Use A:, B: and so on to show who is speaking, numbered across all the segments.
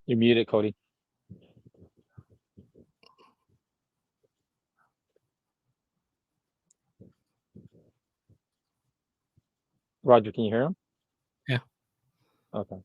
A: You're muted, Cody. Roger, can you hear him?
B: Yeah.
A: Okay.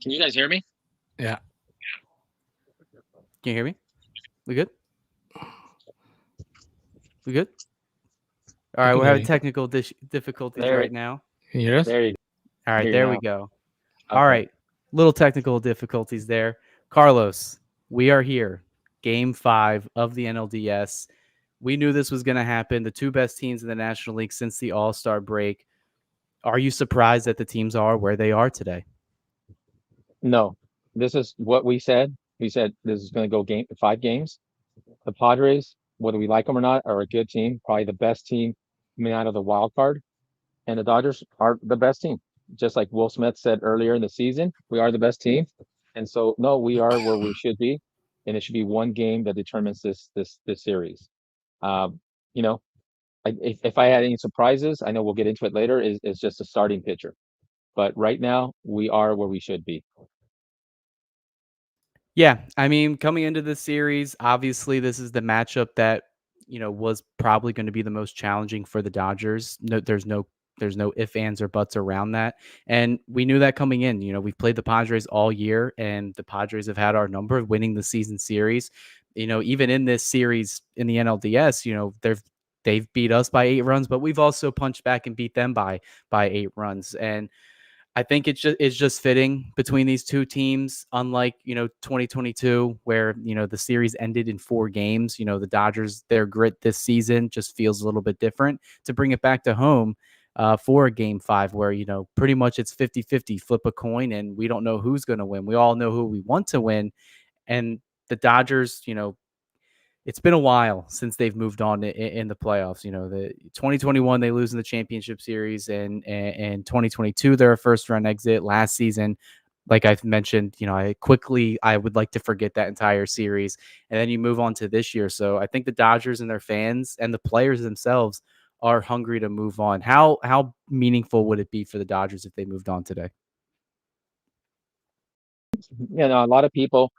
A: Can you guys hear me?
B: Yeah.
C: Can you hear me? We good? We good? All right,
B: can
C: we're
B: hear
C: having
B: you.
C: technical difficulties
A: There,
C: right now.
B: Can you hear us?
A: there you
C: All right,
A: hear you
C: there we
A: now.
C: go. All
A: Okay.
C: right, little technical difficulties there. Carlos, we are here. Game 5 of the NLDS. We knew this was going to happen. The two best teams in the National League since the All-Star break. Are you surprised that the teams are where they are today?
A: No, this is what we said. We said this is going to go 5 games. The Padres, whether we like them or not, are a good team, probably the best team coming out of the wild card. And the Dodgers are the best team. Just like Will Smith said earlier in the season, we are the best team. And so, no, we are where we should be, and it should be one game that determines this series. Um, you know, if I had any surprises, I know we'll get into it later. Is just a starting pitcher, but right now we are where we should be.
C: Yeah, I mean, coming into this series, obviously this is the matchup that, was probably going to be the most challenging for the Dodgers. No, there's no ifs, ands, or buts around that. And we knew that coming in. We've played the Padres all year, and the Padres have had our number of winning the season series. Even in this series in the NLDS, they've beat us by 8 runs, but we've also punched back and beat them by 8 runs. And I think it's just fitting between these two teams. Unlike 2022, where the series ended in 4 games. The Dodgers, their grit this season just feels a little bit different. To bring it back to home for a Game 5, where pretty much it's 50-50, flip a coin, and we don't know who's going to win. We all know who we want to win, and the Dodgers, it's been a while since they've moved on in the playoffs. The 2021 they lose in the championship series, and 2022 they're a first round exit. Last season, like I've mentioned, I would like to forget that entire series, and then you move on to this year. So I think the Dodgers and their fans and the players themselves are hungry to move on. How meaningful would it be for the Dodgers if they moved on today?
A: A lot of people,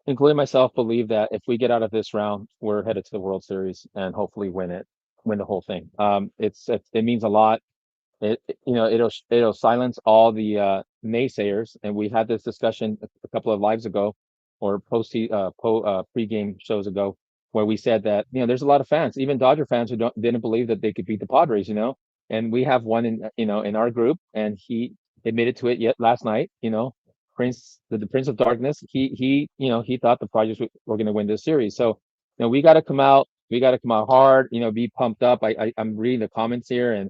A: including myself, believe that if we get out of this round, we're headed to the World Series and hopefully win the whole thing. It means a lot. It'll silence all the naysayers, and we had this discussion a couple of lives ago, or pregame shows ago, where we said that there's a lot of fans, even Dodger fans, who didn't believe that they could beat the Padres. And we have one in our group, and he admitted to it yet last night. The Prince of Darkness. He thought the Padres were going to win this series. So we got to come out. We got to come out hard. Be pumped up. I'm reading the comments here, and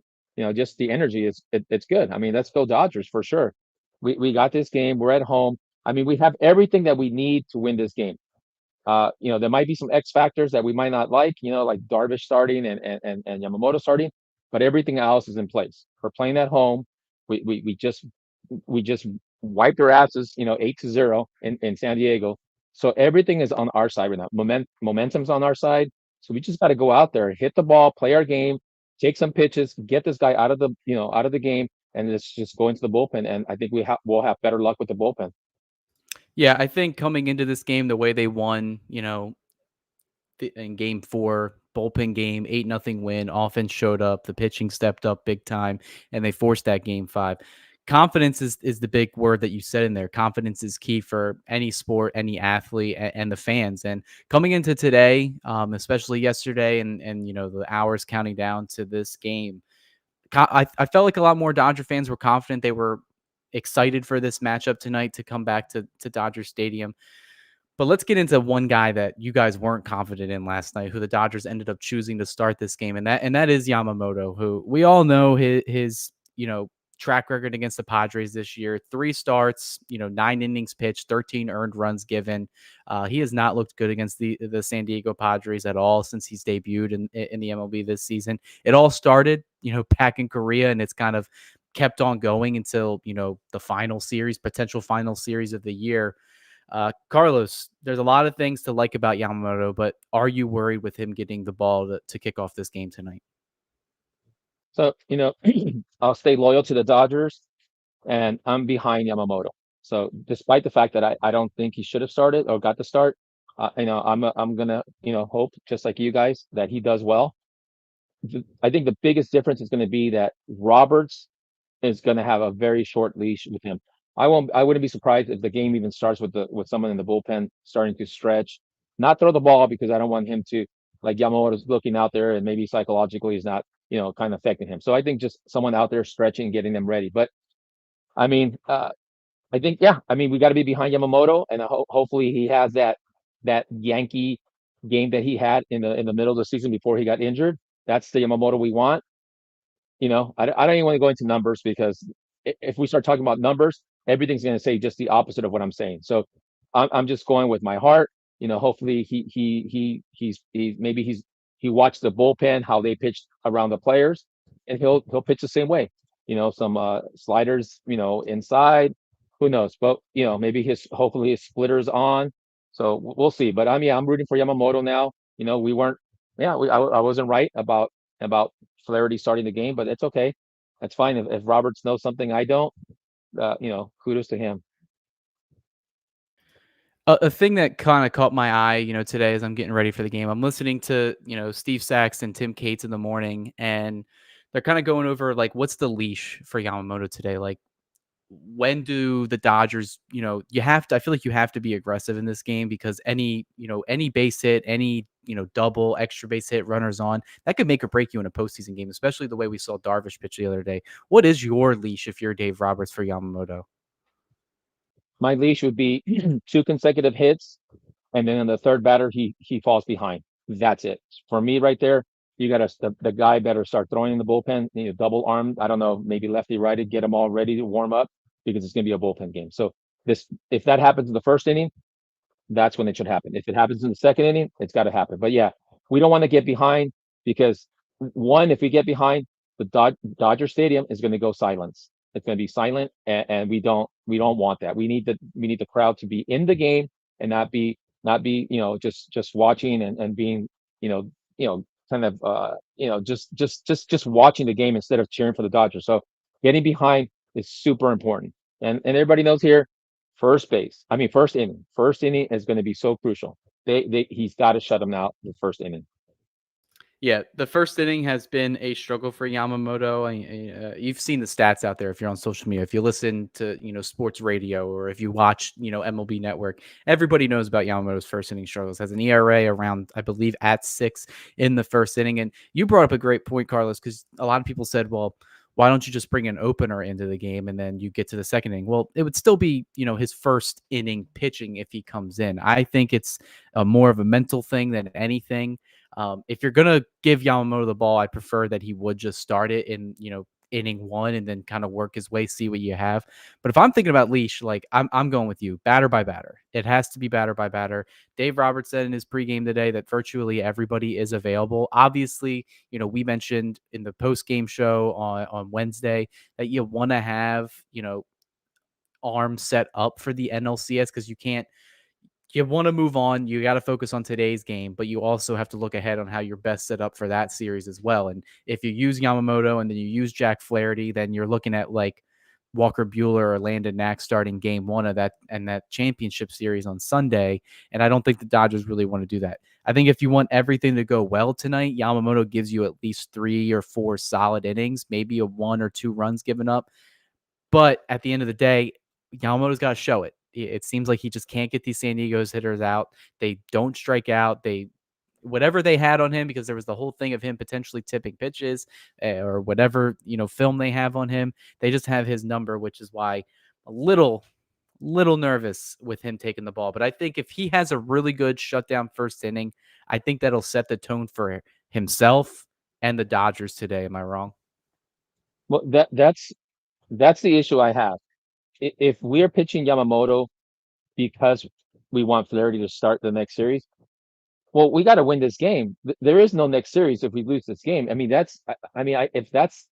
A: just the energy it's good. I mean, let's go Dodgers for sure. We got this game. We're at home. I mean, we have everything that we need to win this game. There might be some X factors that we might not like Darvish starting and Yamamoto starting, but everything else is in place. We're playing at home. We just wiped their asses, 8-0 in San Diego. So everything is on our side right now. Momentum's on our side. So we just got to go out there, hit the ball, play our game, take some pitches, get this guy out of the game, and let's just go into the bullpen. And I think we'll have better luck with the bullpen.
C: Yeah, I think coming into this game, the way they won, in game 4, bullpen game, 8-0 win. Offense showed up, the pitching stepped up big time, and they forced that game 5. Confidence is the big word that you said in there. Confidence is key for any sport, any athlete, and the fans. And coming into today, especially yesterday, and the hours counting down to this game, I felt like a lot more Dodger fans were confident. They were excited for this matchup tonight to come back to Dodger Stadium. But let's get into one guy that you guys weren't confident in last night, who the Dodgers ended up choosing to start this game, and that is Yamamoto, who we all know his track record against the Padres this year: 3 starts, 9 innings pitched, 13 earned runs given. He has not looked good against the San Diego Padres at all since he's debuted in the MLB this season. It all started, back in Korea, and it's kind of kept on going until the final series, potential final series of the year. Carlos, there's a lot of things to like about Yamamoto, but are you worried with him getting the ball to kick off this game tonight?
A: So, I'll stay loyal to the Dodgers, and I'm behind Yamamoto. So, despite the fact that I don't think he should have started or got the start, I'm gonna hope just like you guys that he does well. I think the biggest difference is going to be that Roberts is going to have a very short leash with him. I wouldn't be surprised if the game even starts with someone in the bullpen starting to stretch, not throw the ball because I don't want him to, like, Yamamoto's looking out there and maybe psychologically is not, kind of affecting him. So I think just someone out there stretching, getting them ready. But I mean, I think, yeah, I mean, we got to be behind Yamamoto, and hopefully he has that Yankee game that he had in the middle of the season before he got injured. That's the Yamamoto we want. I don't even want to go into numbers because if we start talking about numbers, everything's going to say just the opposite of what I'm saying. So I'm just going with my heart. Hopefully he watched the bullpen, how they pitched around the players, and he'll pitch the same way. Some sliders, inside. Who knows? But maybe hopefully his splitter's on. So we'll see. But I'm rooting for Yamamoto now. We weren't. Yeah, I wasn't right about Flaherty starting the game, but it's okay. That's fine. If Roberts knows something I don't, kudos to him.
C: A thing that kind of caught my eye, today as I'm getting ready for the game, I'm listening to, Steve Sachs and Tim Cates in the morning, and they're kind of going over like what's the leash for Yamamoto today. Like, when do the Dodgers, you have to, I feel like you have to be aggressive in this game because any base hit, any, double, extra base hit, runners on, that could make or break you in a postseason game, especially the way we saw Darvish pitch the other day. What is your leash if you're Dave Roberts for Yamamoto?
A: My leash would be 2 consecutive hits, and then on the third batter he falls behind. That's it for me right there. You got to the guy better start throwing in the bullpen. Double armed. I don't know, maybe lefty righty, get them all ready to warm up because it's going to be a bullpen game. So if that happens in the first inning, that's when it should happen. If it happens in the second inning, it's got to happen. But yeah, we don't want to get behind because one, if we get behind, the Dodger Stadium is going to go silence. It's going to be silent, and we don't want that. We need the crowd to be in the game and not be just watching and being kind of just watching the game instead of cheering for the Dodgers. So getting behind is super important, and everybody knows here first base. I mean, first inning. First inning is going to be so crucial. He's got to shut them out the first inning.
C: Yeah, the first inning has been a struggle for Yamamoto. You've seen the stats out there if you're on social media. If you listen to sports radio or if you watch MLB Network, everybody knows about Yamamoto's first inning struggles. Has an ERA around, I believe, at 6 in the first inning. And you brought up a great point, Carlos, because a lot of people said, well, why don't you just bring an opener into the game and then you get to the second inning? Well, it would still be, his first inning pitching if he comes in. I think it's more of a mental thing than anything. If you're gonna give Yamamoto the ball, I prefer that he would just start it in inning 1 and then kind of work his way, see what you have. But if I'm thinking about leash, like I'm going with you, batter by batter. It has to be batter by batter. Dave Roberts said in his pregame today that virtually everybody is available. Obviously, we mentioned in the post game show on Wednesday that you want to have arms set up for the NLCS because you want to move on. You got to focus on today's game, but you also have to look ahead on how you're best set up for that series as well. And if you use Yamamoto and then you use Jack Flaherty, then you're looking at like Walker Buehler or Landon Knack starting game one of that championship series on Sunday. And I don't think the Dodgers really want to do that. I think if you want everything to go well tonight, Yamamoto gives you at least 3 or 4 solid innings, maybe a 1 or 2 runs given up. But at the end of the day, Yamamoto's got to show it. It seems like he just can't get these San Diego's hitters out. They don't strike out. They whatever they had on him, because there was the whole thing of him potentially tipping pitches or whatever, film they have on him. They just have his number, which is why a little nervous with him taking the ball. But I think if he has a really good shutdown first inning, I think that'll set the tone for himself and the Dodgers today. Am I wrong?
A: Well, that's the issue I have. If we're pitching Yamamoto because we want Flaherty to start the next series, well, we got to win this game. There is no next series if we lose this game. I mean, if that's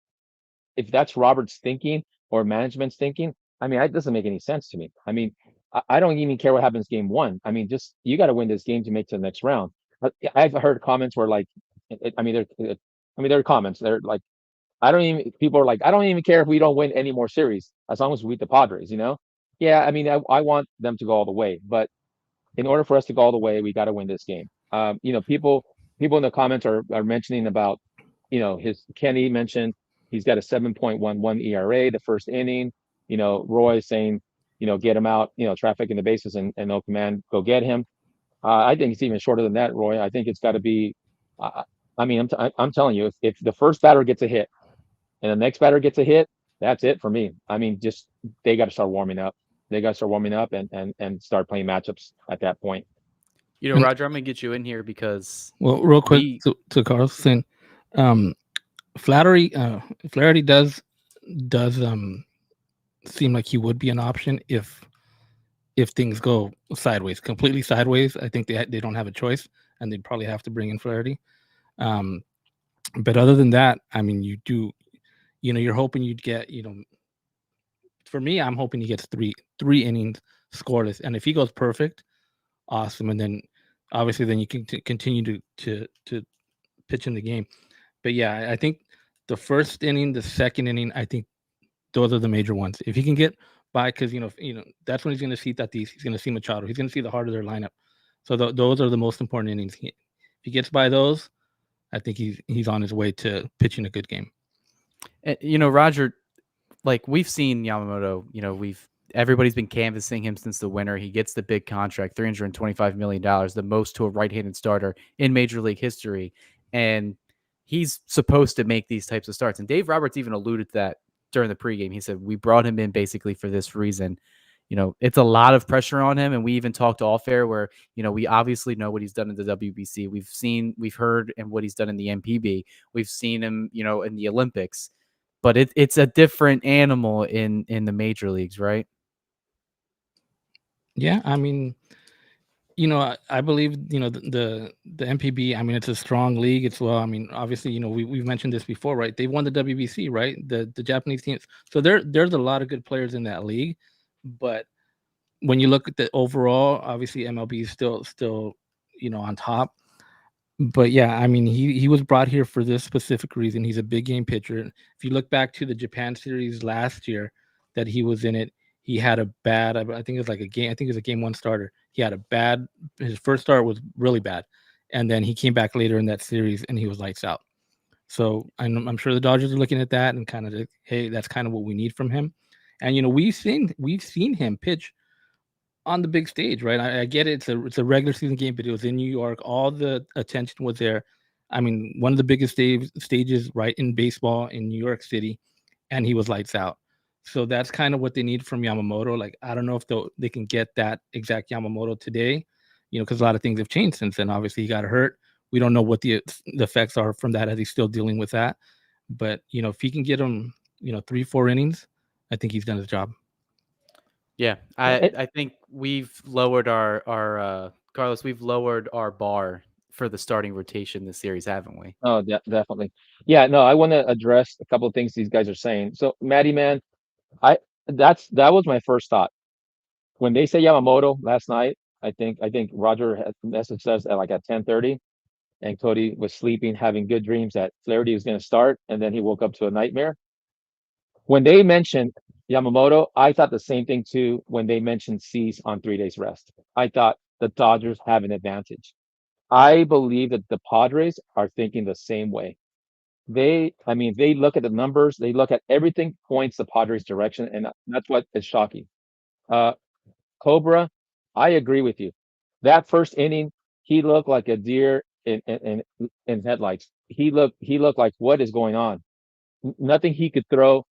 A: Robert's thinking or management's thinking, I mean, it doesn't make any sense to me. I mean, I don't even care what happens game one. I mean, just you got to win this game to make to the next round. I've heard comments where like, there are comments. They're like, I don't even. People are like, I don't even care if we don't win any more series as long as we beat the Padres. Yeah. I mean, I want them to go all the way, but in order for us to go all the way, we got to win this game. People in the comments are mentioning about, his Kenny mentioned he's got a 7.11 ERA the first inning. Roy saying, get him out, traffic in the bases and no command, go get him. I think it's even shorter than that, Roy. I think it's got to be. Uh, I mean, I'm telling you, if the first batter gets a hit and the next batter gets a hit, that's it for me. I mean, just they got to start warming up. They got to start warming up and start playing matchups at that point.
B: And
C: Roger, I'm gonna get you in here because
B: well, real quick to Carlson, um, Flattery, Flaherty does seem like he would be an option if things go sideways, completely sideways. I think they don't have a choice, and they'd probably have to bring in Flaherty. But other than that, I mean, you're hoping you'd get, for me, I'm hoping he gets three innings scoreless, and if he goes perfect, awesome, and then obviously then you can continue to pitch in the game. But yeah, I think the first inning, the second inning, I think those are the major ones. If he can get by, because that's when he's going to see Tatis, he's going to see Machado, he's going to see the heart of their lineup. So those are the most important innings. If he gets by those, I think he's on his way to pitching a good game.
C: Roger, like we've seen Yamamoto, everybody's been canvassing him since the winter. He gets the big contract, $325 million, the most to a right-handed starter in Major League history. And he's supposed to make these types of starts. And Dave Roberts even alluded to that during the pregame. He said, we brought him in basically for this reason. It's a lot of pressure on him. And we even talked off air where, we obviously know what he's done in the WBC. We've heard and what he's done in the MPB. We've seen him, in the Olympics. But it's a different animal in the major leagues, right?
B: Yeah, I mean, I believe the MPB. I mean, it's a strong league. It's I mean, obviously, we've mentioned this before, right? They won the WBC, right? The Japanese teams. So there's a lot of good players in that league, but when you look at the overall, obviously MLB is still on top. But yeah, I mean, he was brought here for this specific reason. He's a big game pitcher. If you look back to the Japan series last year that he was in it, he had a bad, I think it was like a game, I think it was a game one starter. He had his first start was really bad. And then he came back later in that series and he was lights out. So I'm sure the Dodgers are looking at that and kind of, hey, that's kind of what we need from him. And, we've seen him pitch on the big stage, right? I get it. It's a regular season game, but it was in New York. All the attention was there. I mean, one of the biggest stages, right, in baseball in New York City, and he was lights out. So that's kind of what they need from Yamamoto. Like, I don't know if they can get that exact Yamamoto today, because a lot of things have changed since then. Obviously, he got hurt. We don't know what the effects are from that as he's still dealing with that. But, if he can get him, 3-4 innings, I think he's done his job.
C: Yeah, I think we've lowered our Carlos. We've lowered our bar for the starting rotation this series, haven't we?
A: Oh, definitely. Yeah, no, I want to address a couple of things these guys are saying. So, Maddie, man, I that was my first thought when they say Yamamoto last night. I think Roger had messaged us at 10:30, and Cody was sleeping, having good dreams that Flaherty was going to start, and then he woke up to a nightmare. When they mentioned Yamamoto, I thought the same thing too when they mentioned Cease on 3 days rest. I thought the Dodgers have an advantage. I believe that the Padres are thinking the same way. I mean, they look at the numbers, they look at everything points the Padres' direction, and that's what is shocking. Uh, Cobra, I agree with you. That first inning, he looked like a deer in headlights. He looked like what is going on? Nothing he could throw.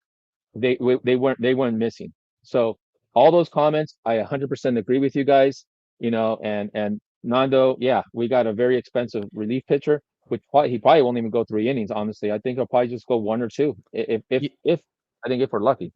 A: They weren't missing. So all those comments, I 100% agree with you guys. And Nando, yeah, we got a very expensive relief pitcher, which he probably won't even go 3 innings. Honestly, I think he'll probably just go one or two, if I think if we're lucky.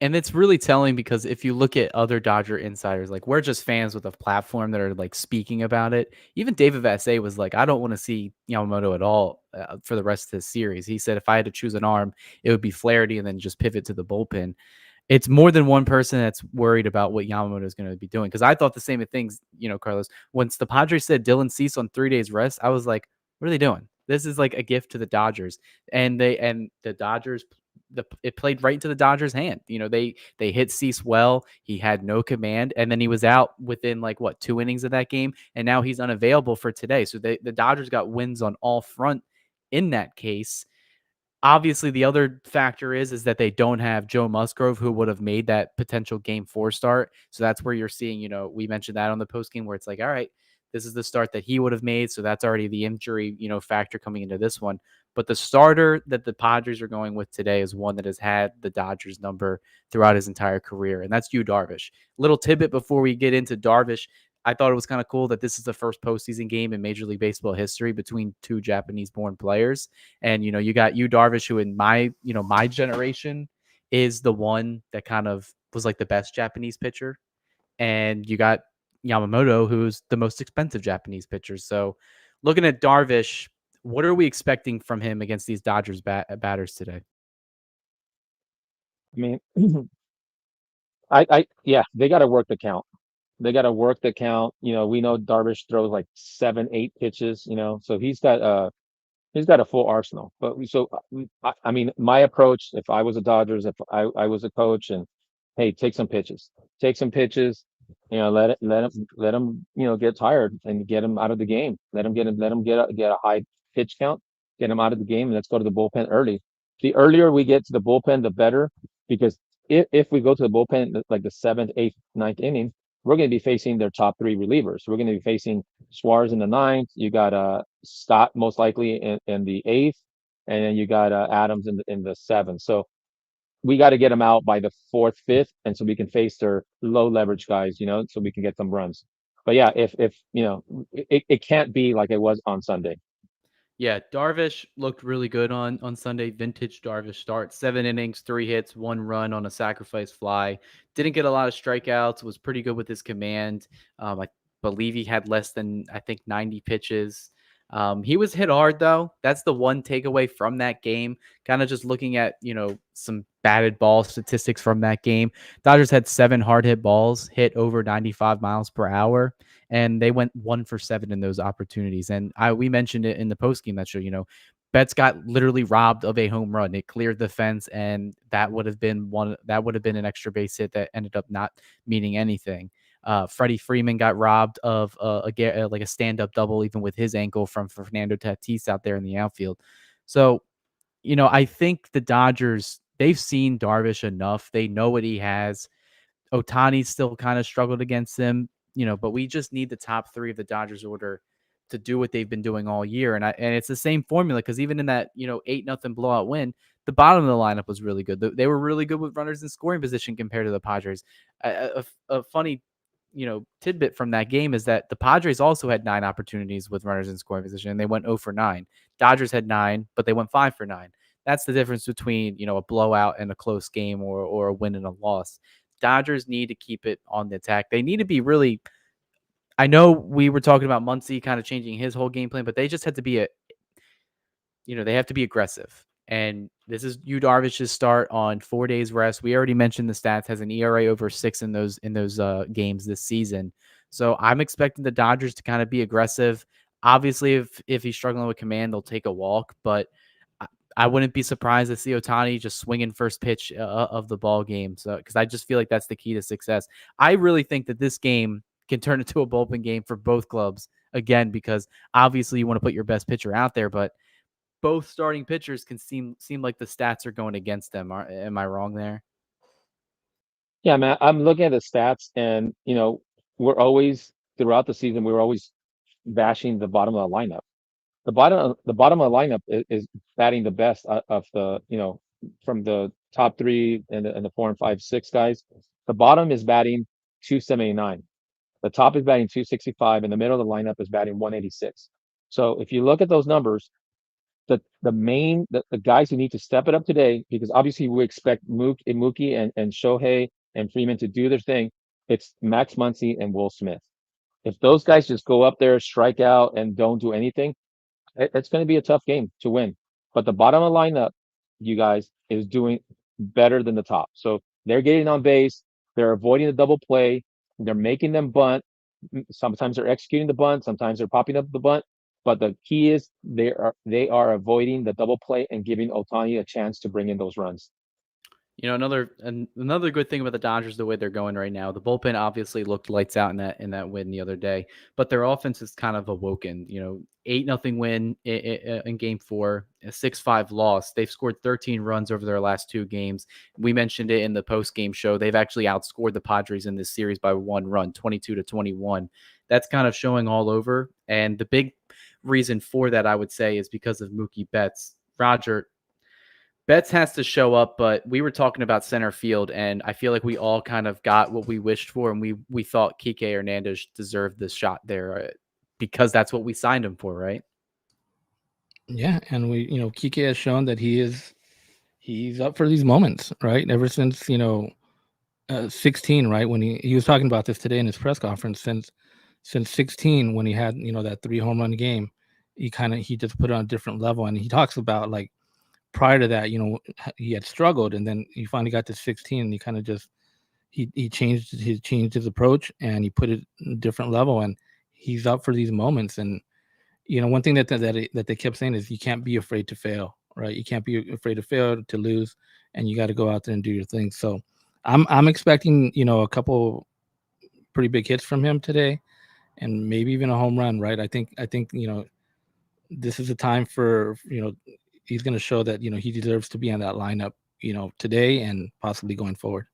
C: And it's really telling because if you look at other Dodger insiders, like we're just fans with a platform that are like speaking about it. Even David Vassay was like, I don't want to see Yamamoto at all for the rest of this series. He said if I had to choose an arm, it would be Flaherty and then just pivot to the bullpen. It's more than one person that's worried about what Yamamoto is going to be doing. Because I thought the same things, Carlos. Once the Padres said Dylan Cease on 3 days rest, I was like, what are they doing? This is like a gift to the Dodgers, and the Dodgers. It played right into the Dodgers' hand. They hit Cease well. He had no command, and then he was out within like 2 innings of that game, and now he's unavailable for today. So the Dodgers got wins on all front in that case. Obviously, the other factor is that they don't have Joe Musgrove, who would have made that potential Game 4 start. So that's where you're seeing, we mentioned that on the post game where it's like, all right, this is the start that he would have made. So that's already the injury, factor coming into this one. But the starter that the Padres are going with today is one that has had the Dodgers number throughout his entire career, and that's Yu Darvish. Little tidbit before we get into Darvish. I thought it was kind of cool that this is the first postseason game in Major League Baseball history between two Japanese-born players. And, you got Yu Darvish, who in my generation is the one that kind of was like the best Japanese pitcher. And you got Yamamoto, who's the most expensive Japanese pitcher. So looking at Darvish, what are we expecting from him against these Dodgers batters today?
A: I mean, yeah, they got to work the count. They got to work the count. We know Darvish throws like 7, 8 pitches. So he's got a full arsenal. But I mean, my approach, if I was a Dodgers, if I was a coach, and hey, take some pitches, let him get tired and get him out of the game. Let him get a high pitch count, get him out of the game, and let's go to the bullpen early. The earlier we get to the bullpen, the better, because if we go to the bullpen like the seventh, eighth, ninth inning, we're going to be facing their top three relievers. We're going to be facing Suarez in the ninth. You got Scott most likely in the eighth, and then you got Adams in the seventh. So we got to get them out by the fourth, fifth, and so we can face their low leverage guys, so we can get some runs. But yeah, if it can't be like it was on Sunday.
C: Yeah, Darvish looked really good on Sunday. Vintage Darvish start, 7 innings, 3 hits, 1 run on a sacrifice fly. Didn't get a lot of strikeouts. Was pretty good with his command. I believe he had less than 90 pitches. He was hit hard though. That's the one takeaway from that game. Kind of just looking at some batted ball statistics from that game. Dodgers had 7 hard hit balls hit over 95 miles per hour. And they went 1 for 7 in those opportunities. And we mentioned it in the postgame that show, Betts got literally robbed of a home run. It cleared the fence, and that would have been an extra base hit that ended up not meaning anything. Freddie Freeman got robbed of like a stand-up double, even with his ankle, from Fernando Tatis out there in the outfield. So, I think the Dodgers, they've seen Darvish enough. They know what he has. Ohtani still kind of struggled against them, but we just need the top 3 of the Dodgers order to do what they've been doing all year. And it's the same formula, because even in that, 8-0 blowout win, the bottom of the lineup was really good. They were really good with runners in scoring position compared to the Padres. A funny, tidbit from that game is that the Padres also had 9 opportunities with runners in scoring position, and they went 0 for 9. Dodgers had 9, but they went 5 for 9. That's the difference between, a blowout and a close game, or a win and a loss. Dodgers need to keep it on the attack. They need to be really. I know we were talking about Muncy kind of changing his whole game plan, but they just had to be they have to be aggressive. And this is Yu Darvish's start on 4 days rest. We already mentioned the stats, has an ERA over 6 in those games this season. So I'm expecting the Dodgers to kind of be aggressive. Obviously, if he's struggling with command, they'll take a walk. But I wouldn't be surprised to see Ohtani just swinging first pitch of the ball game. So, because I just feel like that's the key to success. I really think that this game can turn into a bullpen game for both clubs again, because obviously you want to put your best pitcher out there, but both starting pitchers can seem like the stats are going against them. Am I wrong there?
A: Yeah, man, I'm looking at the stats, and we're always throughout the season, we're always bashing the bottom of the lineup. The bottom of the lineup is batting the best of the from the top three and the four and five six guys. The bottom is batting 279. The top is batting 265, and the middle of the lineup is batting 186. So if you look at those numbers, the guys who need to step it up today, because obviously we expect Mookie and Shohei and Freeman to do their thing. It's Max Muncy and Will Smith. If those guys just go up there, strike out, and don't do anything, it's going to be a tough game to win. But the bottom of the lineup, you guys, is doing better than the top. So they're getting on base. They're avoiding the double play. They're making them bunt. Sometimes they're executing the bunt. Sometimes they're popping up the bunt. But the key is they are avoiding the double play and giving Ohtani a chance to bring in those runs.
C: Another good thing about the Dodgers, the way they're going right now, the bullpen obviously looked lights out in that win the other day, but their offense is kind of awoken. 8-0 win in Game 4, a 6-5 loss. They've scored 13 runs over their last 2 games. We mentioned it in the post game show. They've actually outscored the Padres in this series by 1 run, 22-21. That's kind of showing all over, and the big reason for that, I would say, is because of Mookie Betts. Roger, Betts has to show up, but we were talking about center field, and I feel like we all kind of got what we wished for, and we thought Kike Hernandez deserved this shot there because that's what we signed him for, right?
B: Yeah, and Kike has shown that he's up for these moments, right? Ever since 16, right, when he was talking about this today in his press conference, since 16, when he had that 3 home run game, he just put it on a different level, and he talks about, like, prior to that, he had struggled, and then he finally got to 16, and he kind of just he changed his approach, and he put it in a different level, and he's up for these moments. And one thing that they kept saying is you can't be afraid to fail, right? You can't be afraid to fail, to lose, and you got to go out there and do your thing. So I'm expecting a couple pretty big hits from him today, and maybe even a home run, right? I think this is a time for he's going to show that he deserves to be on that lineup today and possibly going forward.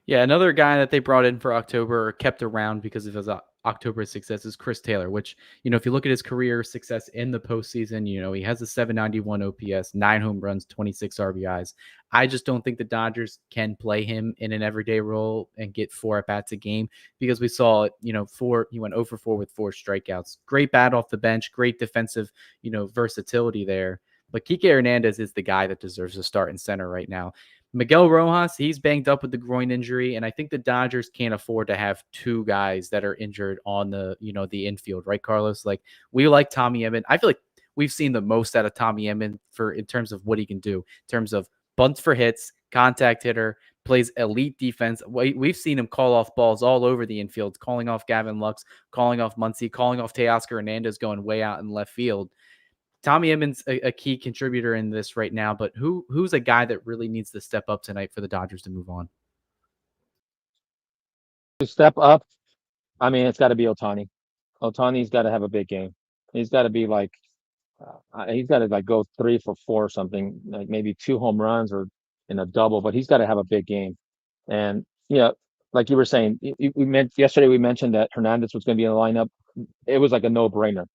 C: Yeah, another guy that they brought in for October, or kept around because of his October success, is Chris Taylor, which, if you look at his career success in the postseason, he has a 791 OPS, 9 home runs, 26 RBIs. I just don't think the Dodgers can play him in an everyday role and get 4 at-bats a game, because we saw, he went 0 for 4 with 4 strikeouts. Great bat off the bench, great defensive, versatility there. But Kike Hernandez is the guy that deserves to start in center right now. Miguel Rojas, he's banged up with the groin injury, and I think the Dodgers can't afford to have 2 guys that are injured on the infield, right, Carlos? Like, we like Tommy Edman. I feel like we've seen the most out of Tommy Edman in terms of what he can do, in terms of bunts for hits, contact hitter, plays elite defense. We've seen him call off balls all over the infield, calling off Gavin Lux, calling off Muncy, calling off Teoscar Hernandez going way out in left field. Tommy Edman's a key contributor in this right now, but who's a guy that really needs to step up tonight for the Dodgers to move on?
A: To step up, I mean, it's got to be Ohtani. Ohtani's got to have a big game. He's got to be like, he's got to like go 3 for 4 or something, like maybe 2 home runs or in a double, but he's got to have a big game. And like you were saying, yesterday we mentioned that Hernandez was going to be in the lineup. It was like a no-brainer.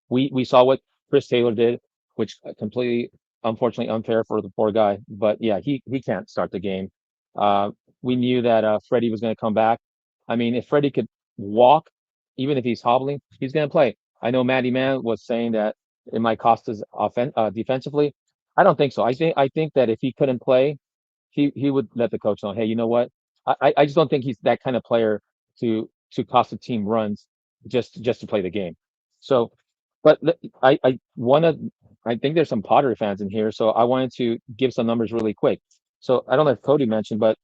A: We saw what Chris Taylor did, which completely, unfortunately, unfair for the poor guy. But yeah, he can't start the game. We knew that Freddie was going to come back. I mean, if Freddie could walk, even if he's hobbling, he's going to play. I know Matty Man was saying that it might cost us defensively. I don't think so. I think that if he couldn't play, he would let the coach know, hey, you know what? I just don't think he's that kind of player to cost the team runs just to play the game. So, but I think there's some Padre fans in here, so I wanted to give some numbers really quick. So I don't know if Cody mentioned, but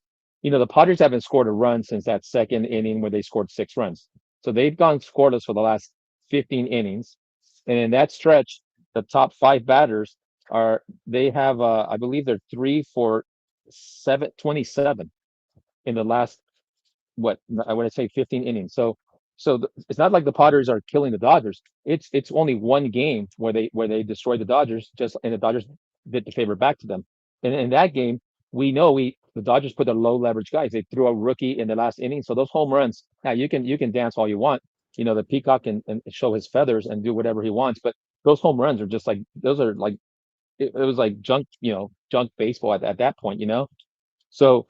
A: the Padres haven't scored a run since that second inning where they scored 6 runs. So they've gone scoreless for the last 15 innings, and in that stretch, the top 5 batters they have I believe they're 3 for 27 in the last what I want to say 15 innings. It's not like the Padres are killing the Dodgers. It's only one game where they destroyed the Dodgers, just and the Dodgers did the favor back to them. And in that game, we know we the Dodgers put their low leverage guys. They threw a rookie in the last inning, so those home runs. Now you can dance all you want. The peacock and show his feathers and do whatever he wants, but those home runs are just like those are like it was like junk, junk baseball at that point. So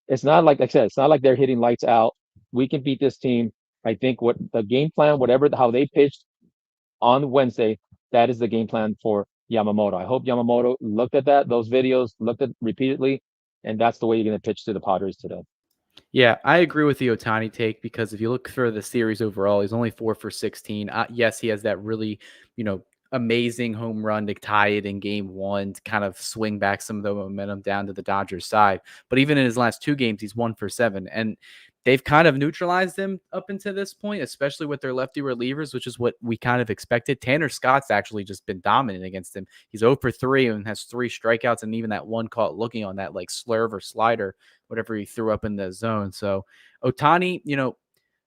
A: it's not like I said, it's not like they're hitting lights out. We can beat this team. I think what the game plan, whatever how they pitched on Wednesday, that is the game plan for Yamamoto. I hope Yamamoto looked at those videos, looked at repeatedly, and that's the way you're going to pitch to the Padres today.
C: Yeah, I agree with the Otani take because if you look for the series overall, he's only 4 for 16. Yes, he has that really, amazing home run to tie it in game one to kind of swing back some of the momentum down to the Dodgers side. But even in his last 2 games, he's 1 for 7. And they've kind of neutralized him up until this point, especially with their lefty relievers, which is what we kind of expected. Tanner Scott's actually just been dominant against him. He's 0 for 3 and has 3 strikeouts, and even that one caught looking on that like slurve or slider, whatever he threw up in the zone. So Otani,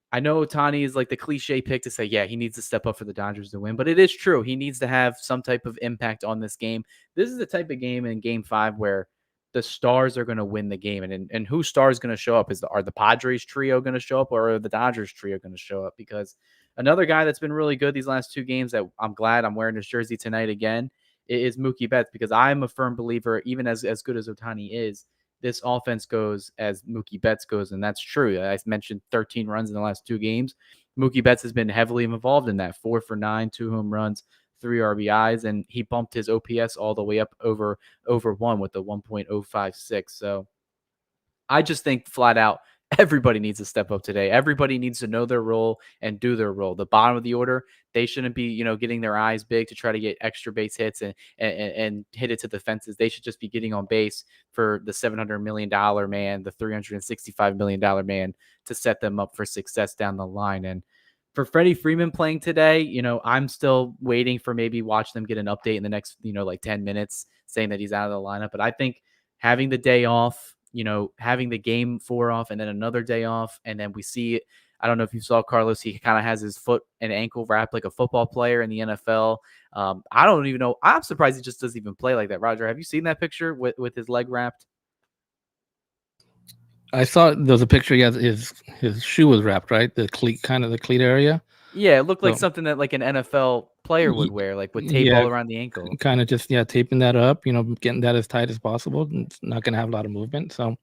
C: I know Otani is like the cliche pick to say, yeah, he needs to step up for the Dodgers to win, but it is true. He needs to have some type of impact on this game. This is the type of game in game 5 where the stars are going to win the game. And who stars going to show up? Are the Padres trio going to show up, or are the Dodgers trio going to show up? Because another guy that's been really good these last 2 games that I'm glad I'm wearing his jersey tonight again is Mookie Betts, because I'm a firm believer, even as good as Otani is, this offense goes as Mookie Betts goes, and that's true. I mentioned 13 runs in the last 2 games. Mookie Betts has been heavily involved in that. 4 for 9, 2 home runs, 3 RBIs, and he bumped his OPS all the way up over 1 with the 1.056. So I just think flat out, everybody needs to step up today. Everybody needs to know their role and do their role. The bottom of the order, they shouldn't be, getting their eyes big to try to get extra base hits and hit it to the fences. They should just be getting on base for the $700 million man, the $365 million man, to set them up for success down the line. And for Freddie Freeman playing today, I'm still waiting for maybe watch them get an update in the next, like 10 minutes saying that he's out of the lineup. But I think having the day off, having the game 4 off and then another day off. And then we see, I don't know if you saw Carlos, he kind of has his foot and ankle wrapped like a football player in the NFL. I don't even know. I'm surprised he just doesn't even play like that. Roger, have you seen that picture with his leg wrapped?
B: I saw there was a picture. Yeah, his shoe was wrapped, right? The cleat area.
C: Yeah, it looked like something that like an NFL player would wear, like with tape all around the ankle.
B: Kind of just taping that up, getting that as tight as possible. It's not going to have a lot of movement. So,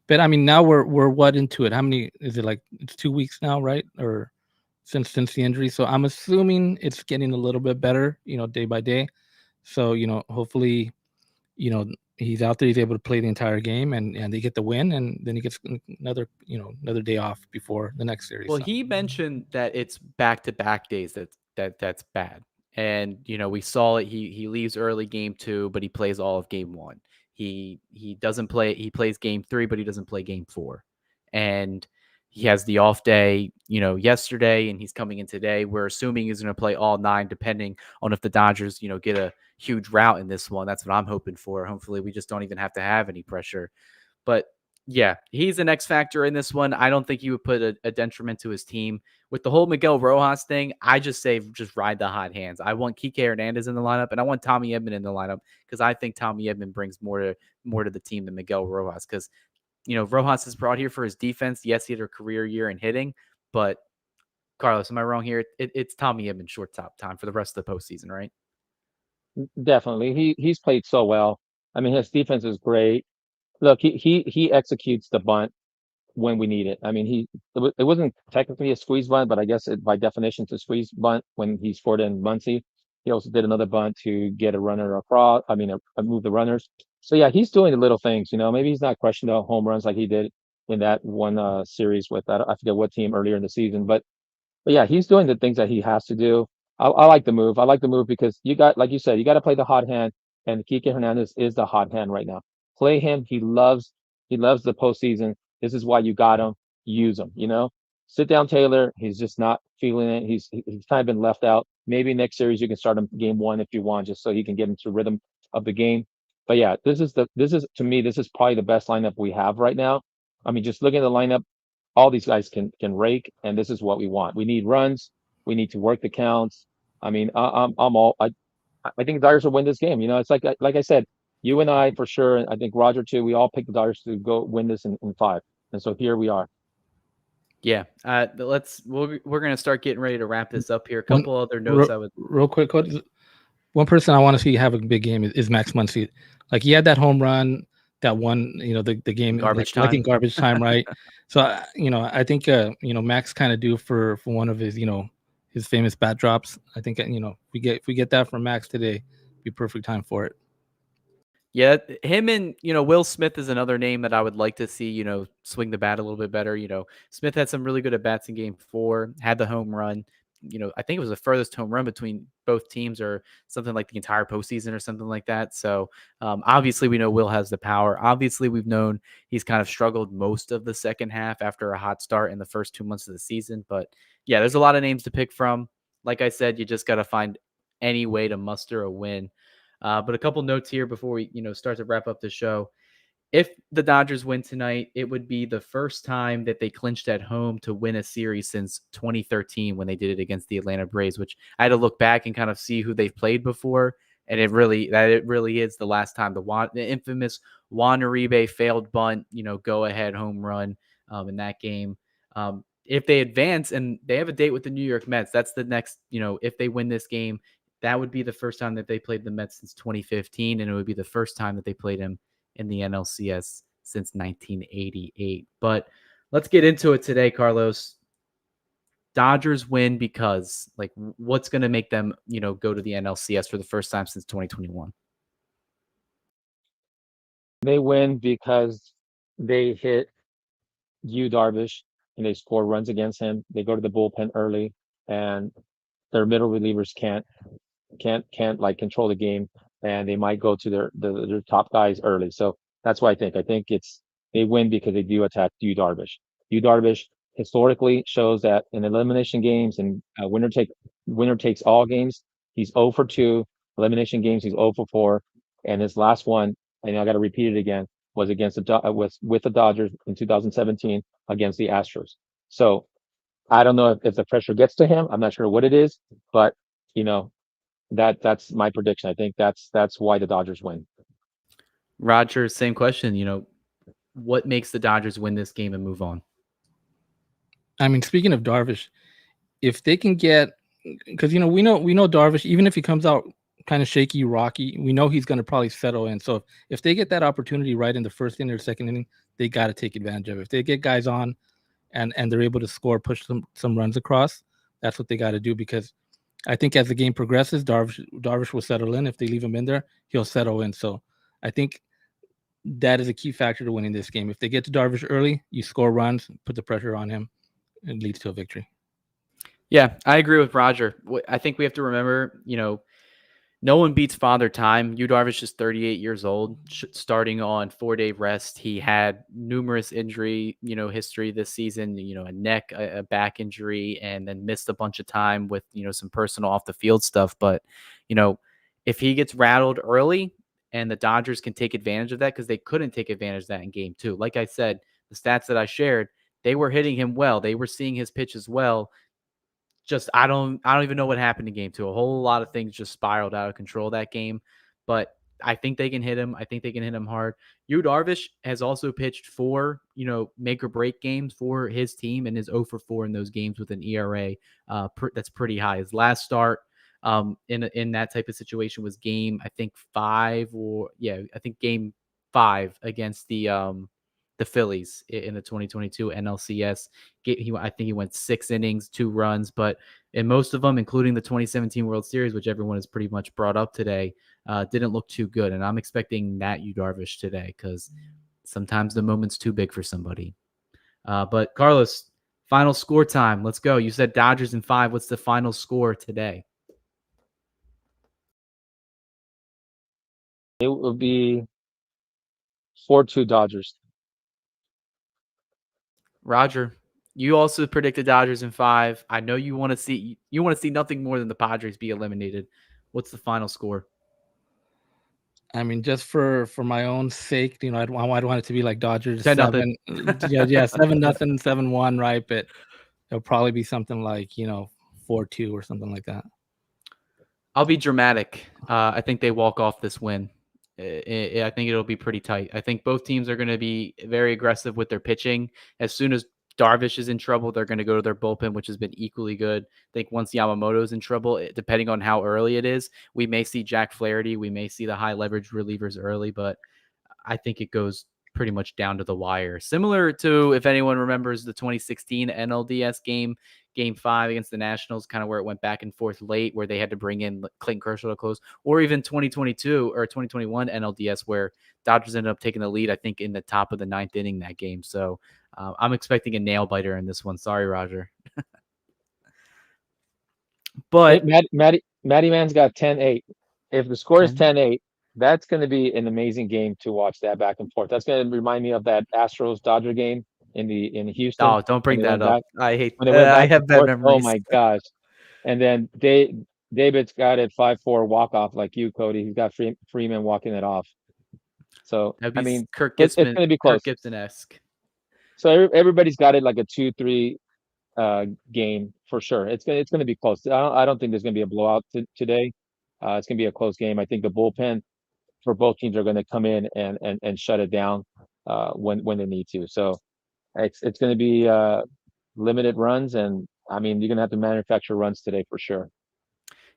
B: but I mean, now we're what into it? How many is it? Like it's 2 weeks now, right? Or since the injury. So I'm assuming it's getting a little bit better, day by day. So hopefully, he's out there, he's able to play the entire game, and they get the win, and then he gets another day off before the next series.
C: Well,
B: so.
C: he mentioned that it's back-to-back days that's bad. And we saw it. He leaves early game 2, but he plays all of game 1. He doesn't play. He plays game 3, but he doesn't play game 4. And he has the off day, yesterday, and he's coming in today. We're assuming he's going to play all 9, depending on if the Dodgers, get a huge rout in this one. That's what I'm hoping for. Hopefully, we just don't even have to have any pressure. But yeah, he's an X factor in this one. I don't think he would put a detriment to his team. With the whole Miguel Rojas thing, I just say just ride the hot hands. I want Kike Hernandez in the lineup, and I want Tommy Edman in the lineup because I think Tommy Edman brings more to the team than Miguel Rojas. Because Rojas is brought here for his defense. Yes, he had a career year in hitting, but Carlos, am I wrong here? It's Tommy Edman shortstop time for the rest of the postseason, right?
A: Definitely, he's played so well. I mean, his defense is great. Look, he executes the bunt when we need it. I mean, it wasn't technically a squeeze bunt, but I guess by definition it's a squeeze bunt when he scored in Muncie. He also did another bunt to get a runner across. I mean, move the runners. So yeah, he's doing the little things. Maybe he's not crushing the home runs like he did in that one series with I forget what team earlier in the season, but yeah, he's doing the things that he has to do. I like the move. I like the move because like you said, you got to play the hot hand, and Kike Hernandez is the hot hand right now. Play him. He loves the postseason. This is why you got him. Use him. Sit down, Taylor. He's just not feeling it. He's kind of been left out. Maybe next series you can start him game 1 if you want, just so he can get into rhythm. of the game. But yeah, this is to me, this is probably the best lineup we have right now. I mean, just looking at the lineup, all these guys can rake, and this is what we want. We need runs. We need to work the counts. I mean, I'm all I think the Dodgers will win this game. You know, it's like I said, you and I for sure, and I think Roger too. We all picked the Dodgers to go win this in five, and so here we are.
C: Yeah, we're gonna start getting ready to wrap this up here. A
B: One-
C: couple other notes
B: real quick. One person I want to see have a big game is Max Muncy. Like he had that home run, that one, the game
C: Garbage
B: like in
C: time.
B: garbage time, right? So I think Max kind of due for one of his his famous bat drops. I think if we get that from Max today, be perfect time for it.
C: Yeah, him and Will Smith is another name that I would like to see swing the bat a little bit better. Smith had some really good at bats in Game 4, had the home run. I think it was the furthest home run between both teams, or something like the entire postseason, or something like that. So obviously, we know Will has the power. Obviously, we've known he's kind of struggled most of the second half after a hot start in the first 2 months of the season. But yeah, there's a lot of names to pick from. Like I said, you just got to find any way to muster a win. But a couple notes here before we, start to wrap up the show. If the Dodgers win tonight, it would be the first time that they clinched at home to win a series since 2013, when they did it against the Atlanta Braves, which I had to look back and kind of see who they've played before. And it really is the last time. The infamous Juan Uribe failed bunt, go ahead home run in that game. If they advance and they have a date with the New York Mets, that's the next, if they win this game, that would be the first time that they played the Mets since 2015, and it would be the first time that they played him in the NLCS since 1988. But let's get into it today, Carlos. Dodgers win because, like, what's going to make them, go to the NLCS for the first time since 2021?
A: They win because they hit Darvish and they score runs against him. They go to the bullpen early, and their middle relievers can't like control the game, and they might go to their top guys early. So that's what I think. I think they win because they do attack Darvish. Darvish historically shows that in elimination games and winner takes all games, he's 0 for 2. Elimination games, he's 0 for 4. And his last one, and I got to repeat it again, was against was with the Dodgers in 2017 against the Astros. So I don't know if the pressure gets to him. I'm not sure what it is, but you know that's my prediction. I think that's why the Dodgers win.
C: Roger, same question. What makes the Dodgers win this game and move on?
B: I mean, speaking of Darvish, if they can get, because we know Darvish, even if he comes out kind of shaky, rocky, we know he's going to probably settle in. So if they get that opportunity right in the first inning or second inning, they got to take advantage of it. If they get guys on and they're able to score, push some runs across, that's what they got to do, because I think as the game progresses, Darvish will settle in. If they leave him in there, he'll settle in. So I think that is a key factor to winning this game. If they get to Darvish early, you score runs, put the pressure on him, it leads to a victory.
C: Yeah, I agree with Roger. I think we have to remember, no one beats Father Time. Yu Darvish is 38 years old, starting on 4-day rest. He had numerous injury, history this season, a neck, a back injury, and then missed a bunch of time with, some personal off the field stuff. But, if he gets rattled early and the Dodgers can take advantage of that, because they couldn't take advantage of that in Game 2. Like I said, the stats that I shared, they were hitting him well. They were seeing his pitch as well. Just I don't even know what happened in Game 2. A whole lot of things just spiraled out of control that game. But I think they can hit him. I think they can hit him hard. Yu Darvish has also pitched 4, make or break games for his team, and is 0 for 4 in those games with an ERA that's pretty high. His last start in that type of situation was Game 5 Game 5 against the Phillies in the 2022 NLCS. I think he went 6 innings, 2 runs, but in most of them, including the 2017 World Series, which everyone has pretty much brought up today, didn't look too good. And I'm expecting that Yu Darvish today, because sometimes the moment's too big for somebody. But Carlos, final score time. Let's go. You said Dodgers in 5. What's the final score today?
A: It will be 4-2 Dodgers.
C: Roger, you also predicted Dodgers in 5. I know you want to see nothing more than the Padres be eliminated. What's the final score?
B: I mean, just for my own sake, I'd want it to be like Dodgers
C: 10-0.
B: 7. Yeah, 7-0, 7-1, right? But it'll probably be something like 4-2 or something like that.
C: I'll be dramatic. I think they walk off this win. I think it'll be pretty tight. I think both teams are going to be very aggressive with their pitching. As soon as Darvish is in trouble, they're going to go to their bullpen, which has been equally good. I think once Yamamoto's in trouble, depending on how early it is, we may see Jack Flaherty. We may see the high leverage relievers early, but I think it goes pretty much down to the wire. Similar to, if anyone remembers, the 2016 NLDS game 5 against the Nationals, kind of where it went back and forth late, where they had to bring in Clayton Kershaw to close, or even 2022 or 2021 NLDS, where Dodgers ended up taking the lead, I think, in the top of the 9th inning that game. So I'm expecting a nail biter in this one. Sorry, Roger. But
A: Matty Man's got 10-8. If the score is 10-8, that's going to be an amazing game to watch, that back and forth. That's going to remind me of that Astros Dodger game in Houston.
C: Oh, don't bring that up. I hate
A: when it went
C: I
A: back
C: have
A: and
C: bad
A: forth. Oh
C: memories.
A: my gosh! And then David's got it 5-4 walk off like you, Cody. He's got Freeman walking it off. So I mean, it's going to be close.
C: Kirk Gibson-esque.
A: So everybody's got it like a 2-3 game for sure. It's gonna be close. I don't think there's gonna be a blowout today. It's gonna be a close game. I think the bullpen for both teams are gonna come in and shut it down when they need to. So it's gonna be limited runs, and I mean, you're gonna have to manufacture runs today for sure.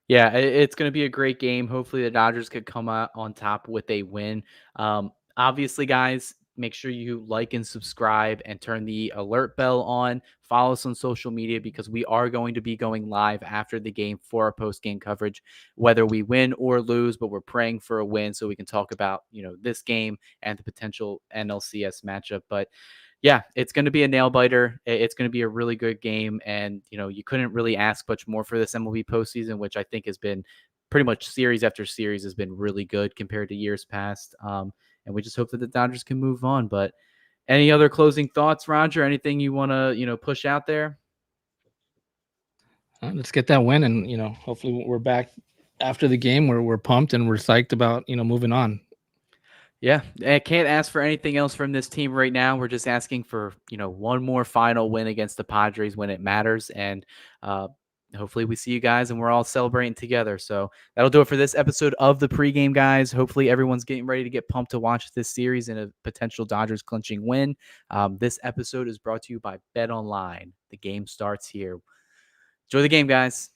C: Yeah, it's going to be a great game. Hopefully, the Dodgers could come out on top with a win. Obviously, guys, make sure you like and subscribe and turn the alert bell on. Follow us on social media, because we are going to be going live after the game for our post-game coverage, whether we win or lose. But we're praying for a win so we can talk about this game and the potential NLCS matchup. But yeah, it's going to be a nail biter. It's going to be a really good game. And, you couldn't really ask much more for this MLB postseason, which I think has been pretty much series after series has been really good compared to years past. And we just hope that the Dodgers can move on. But any other closing thoughts, Roger? Anything you want to, push out there?
B: Let's get that win. And, hopefully we're back after the game where we're pumped and we're psyched about, moving on.
C: Yeah, I can't ask for anything else from this team right now. We're just asking for, one more final win against the Padres when it matters. And hopefully we see you guys and we're all celebrating together. So that'll do it for this episode of the pregame, guys. Hopefully everyone's getting ready to get pumped to watch this series and a potential Dodgers clinching win. This episode is brought to you by Bet Online. The game starts here. Enjoy the game, guys.